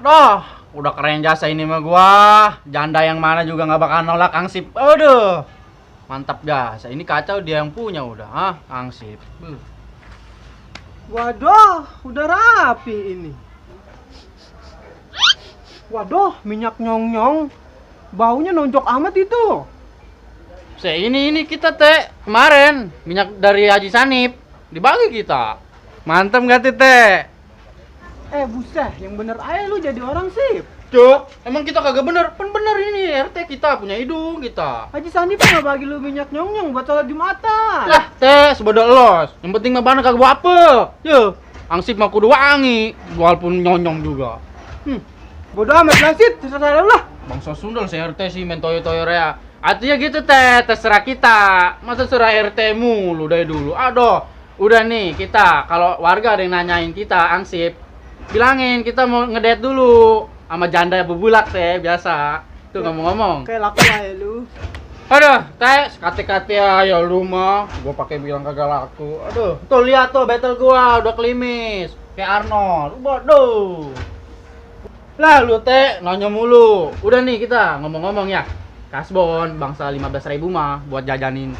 Aduh, udah keren jasa ini mah gua. Janda yang mana juga nggak bakal nolak Angsip. Aduh, mantap jasa. Ini kacau dia yang punya udah, Angsip. Waduh, udah rapi ini. Waduh, minyak nyong-nyong. Baunya nonjok amat itu. Ini kita kemarin minyak dari Haji Sanip dibagi kita. Mantap nggak teh? Buset, yang bener aja lu jadi orang sip. Cuk, emang kita kagak bener? Kan bener ini RT kita punya hidung kita. Haji Sandi nggak bagi lu minyak nyong-nyong buat sholat Jumatan. Lah, sebodoh los. Yang penting mah bana kagak bawa apa. Yo, Angsip mah kudu wangi walaupun nyonyong juga. Bodoh amat lah sip, terserah lu lah. Bangsa Sundal si RT sih main toyo-toyo rea. Artinya gitu terserah kita. Masa serah RT mulu dari dulu. Aduh, udah nih kita kalau warga ada yang nanyain kita Angsip, bilangin kita mau ngedate dulu sama janda bebulak biasa. Tuh ngomong-ngomong. Kayak laku aja lu. Aduh, kate-kate ya lu mah. Gua pakai bilang kagak laku. Aduh, tuh lihat tuh battle gua udah klimis kayak Arnold. Waduh. Lah lu nanya mulu. Udah nih kita ngomong-ngomong ya. Kasbon bangsa 15.000 mah buat jajanin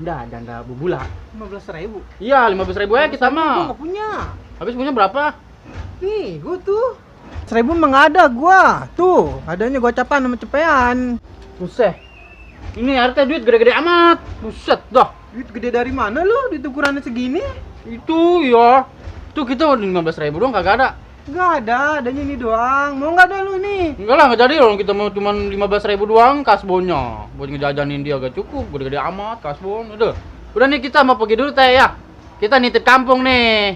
janda bebulak. 15.000. Iya, 15.000 ya kita Gua mah. nggak punya. Habis punya berapa? Nih, gua tuh 1.000 mah nggak ada gua. Tuh, adanya gocapan sama cepean. Buset. Ini RT duit gede-gede amat. Buset dah. Duit gede dari mana lu? Duit ukurannya segini? Itu ya. Tuh kita udah 15.000 doang kagak ada. Nggak ada, adanya ini doang. Mau nggak ada lu nih? Enggak lah, nggak jadi loh. Kita mau cuma 15.000 doang kasbonnya. Buat ngejajanin dia gak cukup. Gede-gede amat kasbon. Udah nih kita mau pergi dulu ya. Kita nitip kampung nih.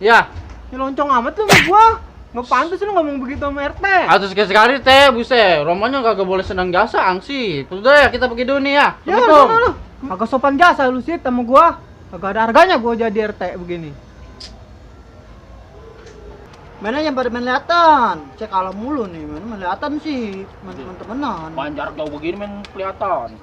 Ya. Ini loncong amat lu sama gua. Nggak pantas lu ngomong begitu sama RT. Atau sekali-sekali buset. Romanya kagak boleh senang jasa Angsip. Udah ya, kita pergi dulu nih ya. Ya, sana lu. Kagak sopan jasa lu sih sama gua. Kagak ada harganya gua jadi RT begini. Mana yang pada main lihatan? Cek alam mulu nih, main lihatan sih, main temen-temenan. Main jarak jauh begini main kelihatan.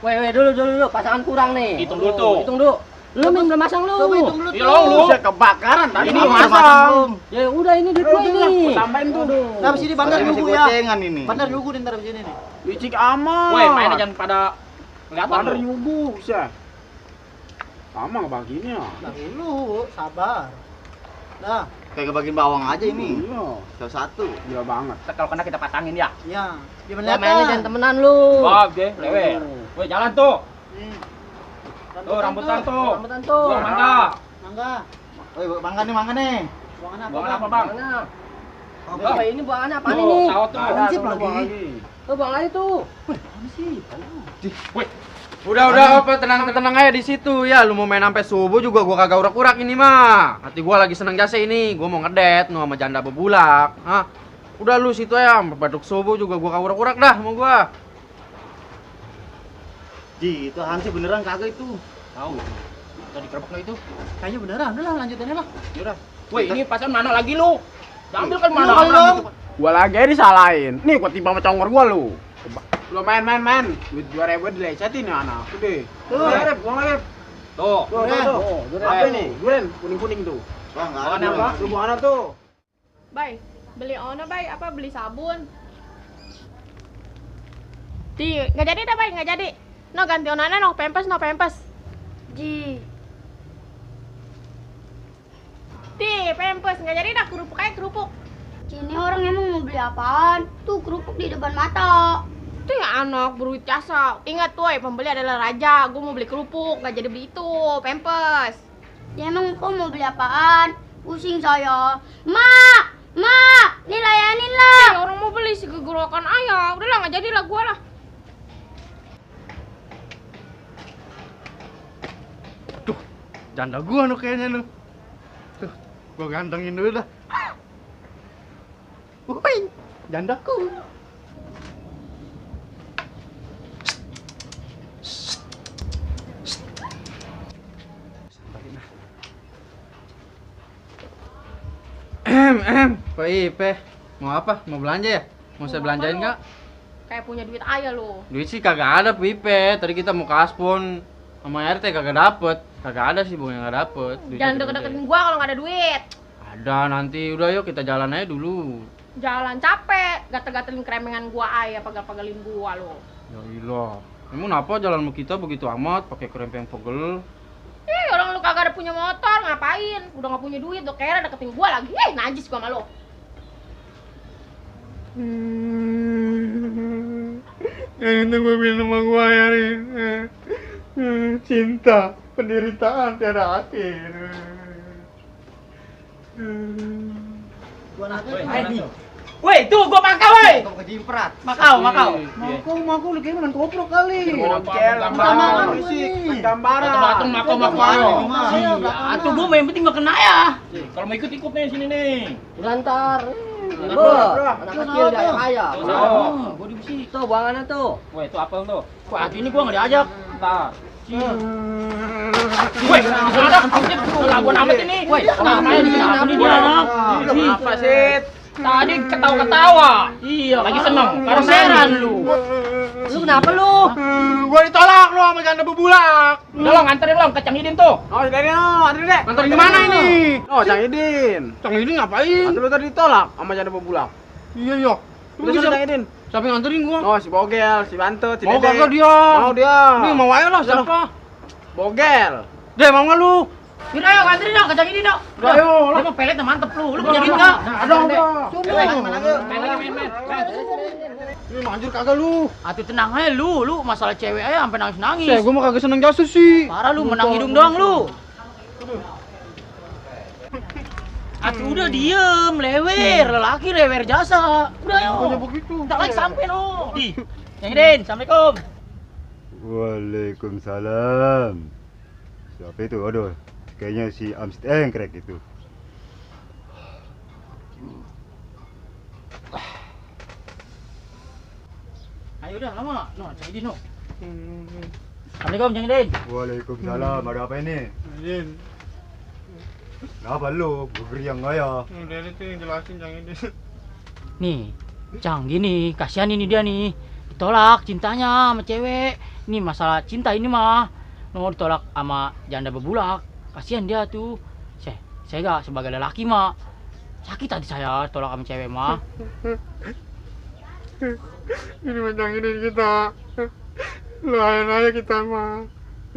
Weh, dulu, pasangan kurang nih. Hitung dulu tuh. Hitung dulu. Lu main belum masang lu. Coba hitung dulu Iya lu. Saya kebakaran tadi Ini belum masang masang. belum? Ya udah ini duit gua ini. Tambahin tuh. Nah, abis ini bandar nunggu ya. Ini. Bandar nunggu ntar abis ini nih. Licik amat. Woi, mainnya jangan pada kelihatan. Bandar lu. nyubu, bisa. Lama ngebaginya. Bagi lu, sabar. Nah, Kayak kebagian bawang aja ini. Oh. Iya. Satu. Gila banget. Kalau kena kita patangin ya. ya, dia main Ya mainnya jangan lihatan. temenan lu. Oh, oke, lewer. Woi, jalan tuh. Nih. Tuh, rambutan tuh. Rambutan tuh. Buang mangga. Mangga. Woi, mangga nih. Buangan apa? Buang Bang? apa, Bang? Mana? Oh, Apa ini buangannya apaan Tuh, ini? sawat tuh. Hansip Ada, lagi. buang Tuh buang aja tuh. Woi. Udah, apa tenang aja di situ ya. Lu mau main sampai subuh juga gua kagak urak-urak ini mah. Hati gua lagi seneng jasa ini. Gua mau ngedate sama janda bebulak. Udah lu situ ya, sampai baduk subuh juga gua kagak urak-urak dah sama gua. Ji, itu Hansi beneran kagak itu. Tahu. Tadi kerebeknya itu. Kayaknya beneran, udah lah lanjutin aja lah. Yaudah. Woi, ini pasan mana lagi lu? Ambil kan mana? Kali dong. Gua lagi disalahin. Nih, gua tiba sama congor gua lu. Lu main. Duit 2.000 dilesetin nih anak. Udah. Tuh. Buang lagi. Tuh. Tuh. Apa nih? Duren, kuning-kuning tuh. Wah, enggak ada. Apa? Lu buang anak tuh. Bay, beli ono bay, apa beli sabun? Nggak jadi dah bay, nggak jadi. No ganti onana, no pempes. Ji, Pempes, nggak jadi dah kerupuk aja kerupuk. ini orang emang mau beli apaan? Tuh kerupuk di depan mata. Tuh ya anak beruit jasa. Ingat tuh, pembeli adalah raja. Gue mau beli kerupuk, nggak jadi beli itu, pempes. Ya emang kau mau beli apaan? Pusing saya. Ma, nih layanin lah. Orang mau beli si gegorokan ayah. Udah lah, nggak jadi lah gue lah. Janda gua nu kayaknya nu. Tuh, gua gantengin dulu dah. Woi, jandaku. Pak Ipe, mau apa? Mau belanja ya? Mau saya belanjain nggak? Kayak punya duit aja lo. Duit sih kagak ada, Pak Ipe. Tadi kita mau ke Aspon sama RT kagak dapet. Kagak ada sih, Bung, yang nggak dapet. Duitnya Jangan deket-deketin gua kalau nggak ada duit. ada nanti, udah yuk kita jalan aja dulu. Jalan capek, gatel-gatelin kremengan gua aja, pagal-pagalin gua lo. Ya ilah. Emang kenapa jalan sama kita begitu amat pakai krempeng pegel? Orang lu kagak ada punya motor, ngapain? Udah nggak punya duit, udah kira deketin gua lagi. Najis gua sama lo. Yang itu gue bilang sama gue hari cinta, penderitaan tiada akhir. Woi, tuh gua makau woi. Kau kejimprat. Makau. Mau lu kayaknya main koprok kali. Gambaran fisik, gambaran. Makau. Atuh gua yang penting gak kena ya. Kalau mau ikut nih sini nih. Lantar. Anak kecil dia kaya. Gua di sini tuh buangannya tuh. Woi, itu apa tuh? Wah, ini gua enggak diajak. Entar. Woi, ada lagu amat ini. Woi, namanya di apa nih dia anak? Apa sih? Tadi ketawa-ketawa. Iya, lagi seneng. Karena lu. Lu kenapa lu? Gue ditolak lo sama janda bebulak. Udah lo nganterin lo ke Cang Idin tuh. Oh, dari no, antri deh. Nganterin kemana ini? Oh, Cang Idin. Cang ini ngapain? Antri lu tadi ditolak sama janda pebulak. Iya iya. Udah sana Cang Idin. Siapa yang nganterin gua? Oh, si Bogel, si Bantut, si Mau Dede. kagak dia? Mau dia. Nih mau aja lah siapa? Bogel. Deh mau nggak lu? Yaudah ayo nganterin dong ke Cang Idin dong. Udah, ayo, Lu mau peletnya mantep lu. Lu punya duit enggak? Ada. Main. Ini manjur kagak lu? Atuh tenang aja lu masalah cewek aja sampai nangis. Saya gua mah kagak seneng jasus sih. Parah lu menang hidung doang lu. Atuh udah diem, lewer, lelaki lewer jasa. Udah ayo. Bukannya begitu. Tak lagi sampai no. Di. Yang Idin, assalamualaikum. Waalaikumsalam. Siapa itu? Aduh, kayaknya si Amstengkrek itu. Ayo udah lama. No, Cang Idin no. Assalamualaikum Cang Idin. Waalaikumsalam. Ada apa ini? Jin, Kenapa lu? Bergeriang nggak ya? udah itu yang jelasin Cang ini. Nih, Cang gini, kasihan ini dia nih. Ditolak cintanya sama cewek. Ini masalah cinta ini mah. No, ditolak sama janda bebulak. Kasihan dia tuh. Saya gak sebagai lelaki mah. Sakit hati saya ditolak sama cewek mah. Ini macam ini kita. Lain aja kita mah.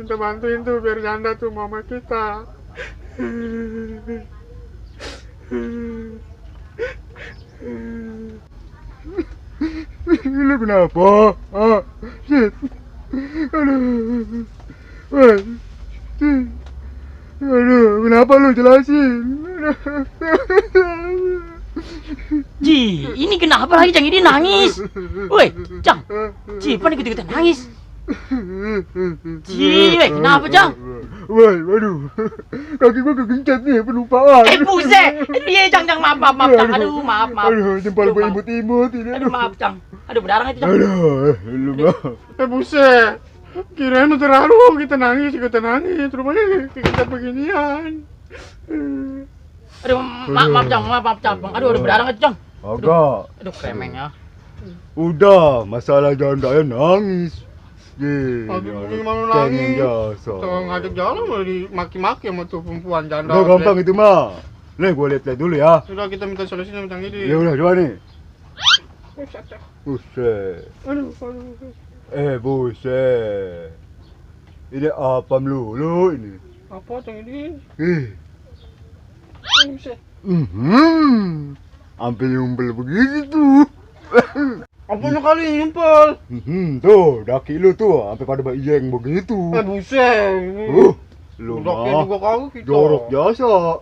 Minta bantuin tuh biar janda tuh mama kita. Lu kenapa? Ah, shit. Aduh. Woi. Aduh, kenapa lu jelasin? Ji, ini kenapa lagi Cang Idin nangis? Woi, Cang. Ji, pan ikut-ikutan nangis. Ji, woi, kenapa Cang? Woi, waduh. Kaki gua kegencet nih, pelupaan. Buset. Iya, Cang, maaf Cang. Aduh, maaf. Aduh, jempol Aduh, gua maaf. imut-imut ini. Aduh, maaf Cang. Aduh, berdarah itu Cang. Aduh, lu mah. Buset. Kirain lu terharu kita nangis, rupanya kita beginian. Aduh, maaf Cang. Aduh, berdarah itu Cang. Agak. Aduh, kremengnya. Udah, masalah jandanya nangis. Ye, Aduh, ini gimana orang cengeng nangis? jasa. Tuh ngajak jalan malah dimaki-maki sama tuh perempuan janda. Udah gampang itu mah. Nih, gua lihat dulu ya. Sudah kita minta solusi sama Cang ini. Ya udah, coba nih. Buset. Aduh. Buset. Ini apa melulu ini? Apa Cang ini? Buset. Sampai nyumpel begitu. Apanya kali nyumpel? Tuh, daki lu tuh sampai pada bayang begitu. Buset. Lu Udaknya mah juga kagak kita. jorok jasa.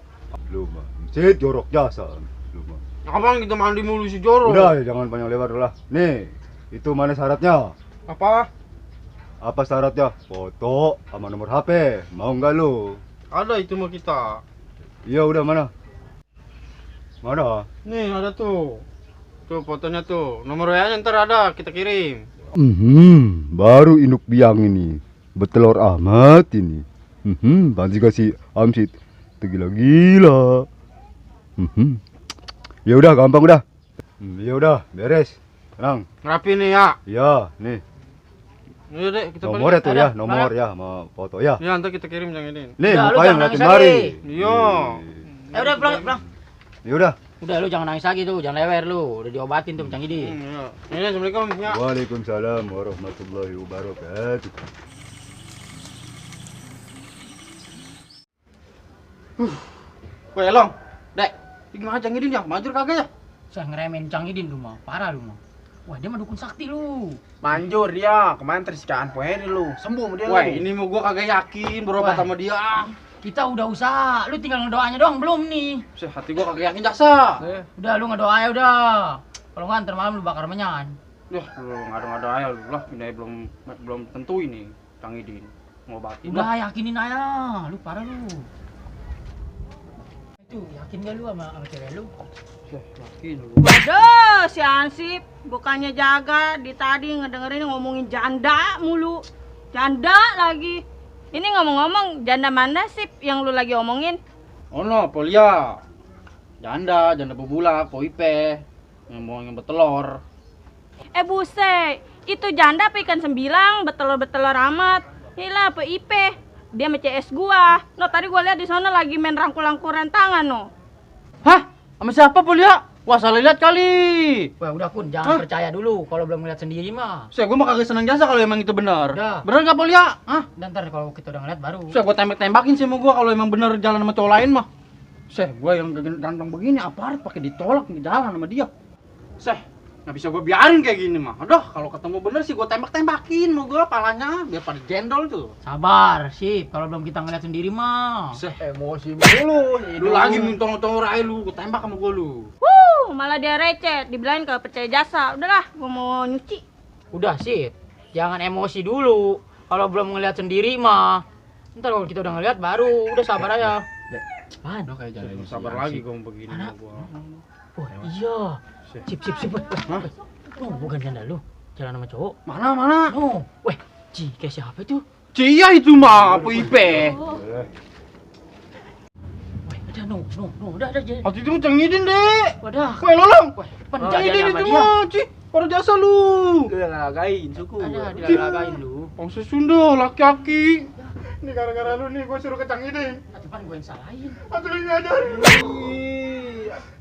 Lu mah, Cid jorok jasa. Lu mah. Apaan kita mandi mulu si Joro? Udah, jangan panjang lebar lah. Nih, itu mana syaratnya? Apa? Apa syaratnya? Foto sama nomor HP. Mau nggak lu? Ada itu mah kita. Iya udah mana? Mana? Nih ada tuh. Tuh fotonya tuh. Nomor WA-nya ntar ada, kita kirim. Baru induk biang ini. Betelor amat ini. Pasti kasih Amsit. Tergila-gila. Ya udah gampang udah. Ya udah beres. Tenang. Rapi nih ya. Ya, nih. Iya deh, kita Nomornya balik. tuh ya, nomor ya, sama foto ya. Ya, ntar kita kirim yang ini. Nih, Udah, lu mukanya jangan ngeliatin nangis mari. lagi. Iya. Udah pulang. Ya udah. Udah lu jangan nangis lagi tuh, jangan lewer lu. Udah diobatin tuh Cang Gidi. Iya. Ini Assalamualaikum ya. Waalaikumsalam warahmatullahi wabarakatuh. Woi, Long. Dek, gimana Cang Idin ya? Manjur kagak ya? Saya ngeremehin Cang Gidin lu mah, parah lu mah. Wah, dia mah dukun sakti lu. Manjur dia, kemarin tersikaan poeri lu. Sembuh sama dia lu. Woi, ini mau gua kagak yakin berobat Wah. sama dia. Kita udah usaha, lu tinggal ngedoanya doang belum nih. Sih, hati gua kagak yakin jaksa. Udah lu ngedoa ya udah. Kalau nggak ntar malam lu bakar menyan. Duh, lu ngada-ngada aja lu lah, ini belum tentu ini Cang Idin ngobatin. Udah yakinin aja, lu parah lu. Itu yakin gak lu sama cewek lu? Yakin lu. Waduh, si Ansip bukannya jaga di tadi ngedengerin ngomongin janda mulu. Janda lagi. Ini ngomong-ngomong janda mana sih yang lu lagi omongin? Oh no, Polia. Janda bebulak, poipe. Yang betelor. Buset, itu janda apa ikan sembilang, betelor-betelor amat. Hilah, PIP. Dia sama CS gua. No, tadi gua lihat di sana lagi main rangkul-rangkulan tangan, no. Hah? Sama siapa Polia? Wah, salah lihat kali. Wah udah Kun, jangan percaya dulu kalau belum ngeliat sendiri mah. Saya gua mah kagak senang jasa kalau emang itu benar. Udah. Bener enggak Polia? Hah? Dan ntar kalau kita udah ngeliat baru. Saya gua tembak-tembakin sih sama gua kalau emang bener jalan sama cowok lain mah. Seh, gua yang ganteng begini aparat pakai ditolak nih jalan sama dia. Seh, nggak bisa gua biarin kayak gini mah. Aduh, kalau ketemu bener sih gua tembak-tembakin mau gua palanya biar pada jendol tuh. Sabar, sip. Kalau belum kita ngeliat sendiri mah. Seh, Emosi mulu. lu lagi minta ngotong rai lu, gua tembak sama gua lu. Malah dia receh, dibilangin kalau percaya jasa. Udahlah, gua mau nyuci. Udah sip. Jangan emosi dulu. Kalau belum ngeliat sendiri mah. Ntar kalau kita udah ngeliat baru. Udah sabar aja. Apaan? Udah kayak jalan sabar lagi gua mau begini sama gua. Oh iya. Sip. Hah? Oh, bukan janda lu. Jalan sama cowok. Mana? Oh, weh. Ci, kayak siapa itu? Cia itu mah, PIP. Weh, ada no. Udah aja. Hati itu Cang Idin, Dek. Wadah. Woi, Lolong. Depan Cang jangan Idin sama itu dia. mah, Ci. Para jasa lu. Lu yang ngalagain suku. Ada dilagain lu. Bangsa Sunda, laki-laki. Ini gara-gara lu nih, gua suruh ke Cang Idin. Depan gue yang salahin. Atuh ini ngajarin.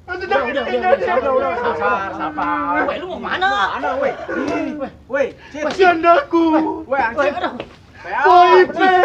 Atuh Cang Idin ngajarin. Sabar. Weh, lu mau mana? Mana, woi? Woi, Jandaku. Woi, Weh, Ansip. aduh. Poipe.